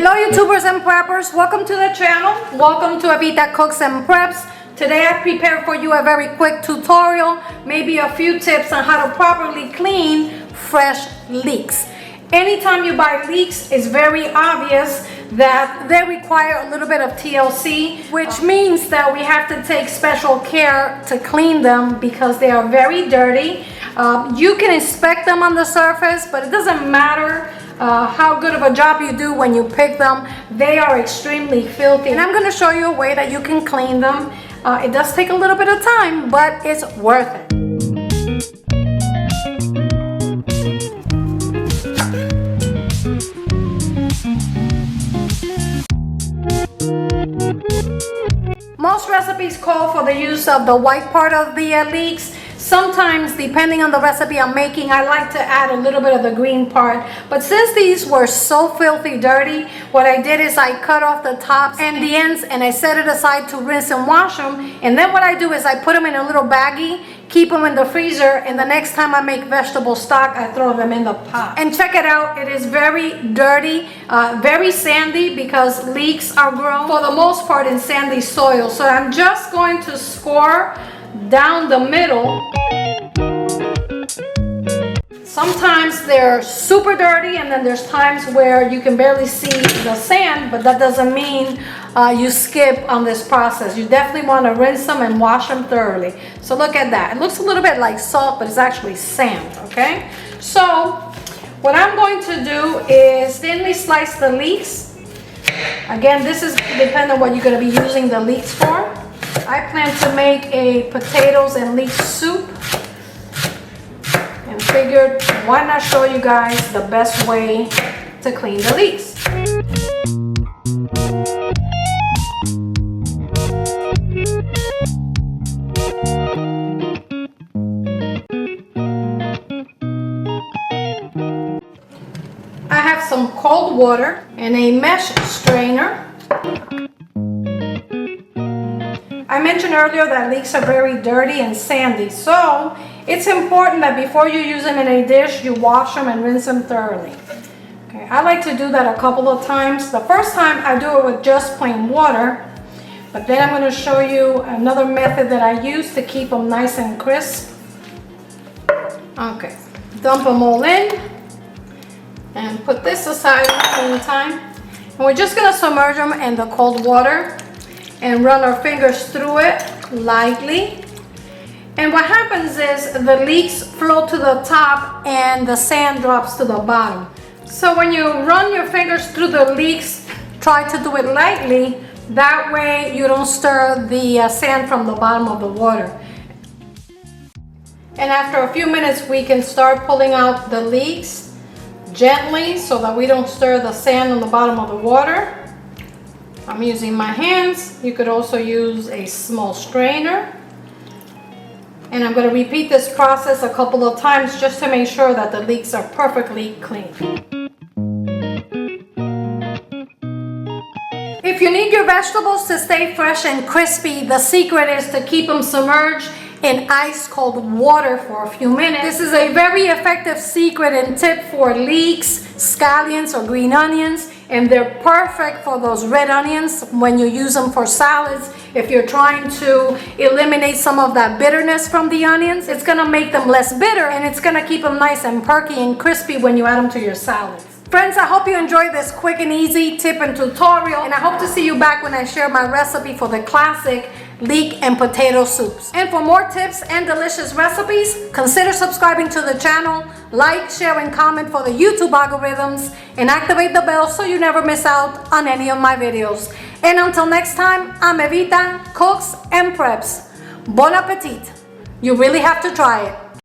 Hello YouTubers and preppers, welcome to the channel. Welcome to Evita Cooks and Preps. Today I prepared for you a very quick tutorial, maybe a few tips on how to properly clean fresh leeks. Anytime you buy leeks, it's very obvious that they require a little bit of TLC, which means that we have to take special care to clean them because they are very dirty. You can inspect them on the surface, but it doesn't matter how good of a job you do when you pick them. They are extremely filthy, and I'm going to show you a way that you can clean them. It does take a little bit of time, but it's worth it. Most recipes call for the use of the white part of the leeks. Sometimes, depending on the recipe I'm making, I like to add a little bit of the green part. But since these were so filthy dirty, what I did is I cut off the tops and the ends and I set it aside to rinse and wash them. And then what I do is I put them in a little baggie, keep them in the freezer, and the next time I make vegetable stock, I throw them in the pot. And check it out, it is very dirty, very sandy because leeks are grown for the most part in sandy soil. So I'm just going to score down the middle. Sometimes they're super dirty, and then there's times where you can barely see the sand, but that doesn't mean you skip on this process. You definitely want to rinse them and wash them thoroughly. So look at that. It looks a little bit like salt, but it's actually sand, okay? So what I'm going to do is thinly slice the leeks. Again, this is depending on what you're going to be using the leeks for. I plan to make a potatoes and leek soup, and figured why not show you guys the best way to clean the leeks. I have some cold water and a mesh strainer. I mentioned earlier that leeks are very dirty and sandy, so it's important that before you use them in a dish, you wash them and rinse them thoroughly. Okay, I like to do that a couple of times. The first time I do it with just plain water, but then I'm going to show you another method that I use to keep them nice and crisp. Okay, dump them all in and put this aside at the same time. And we're just going to submerge them in the cold water and run our fingers through it lightly. And what happens is the leeks float to the top and the sand drops to the bottom. So when you run your fingers through the leeks, try to do it lightly. That way you don't stir the sand from the bottom of the water. And after a few minutes, we can start pulling out the leeks gently so that we don't stir the sand on the bottom of the water. I'm using my hands. You could also use a small strainer. And I'm going to repeat this process a couple of times just to make sure that the leeks are perfectly clean. If you need your vegetables to stay fresh and crispy, the secret is to keep them submerged in ice cold water for a few minutes. This is a very effective secret and tip for leeks, scallions, or green onions. And they're perfect for those red onions when you use them for salads. If you're trying to eliminate some of that bitterness from the onions, it's going to make them less bitter, and it's going to keep them nice and perky and crispy when you add them to your salads. Friends, I hope you enjoyed this quick and easy tip and tutorial, and I hope to see you back when I share my recipe for the classic leek and potato soups. And for more tips and delicious recipes, consider subscribing to the channel, like, share, and comment for the YouTube algorithms, and activate the bell so you never miss out on any of my videos. And until next time, I'm Evita, Cooks and Preps. Bon appetit! You really have to try it.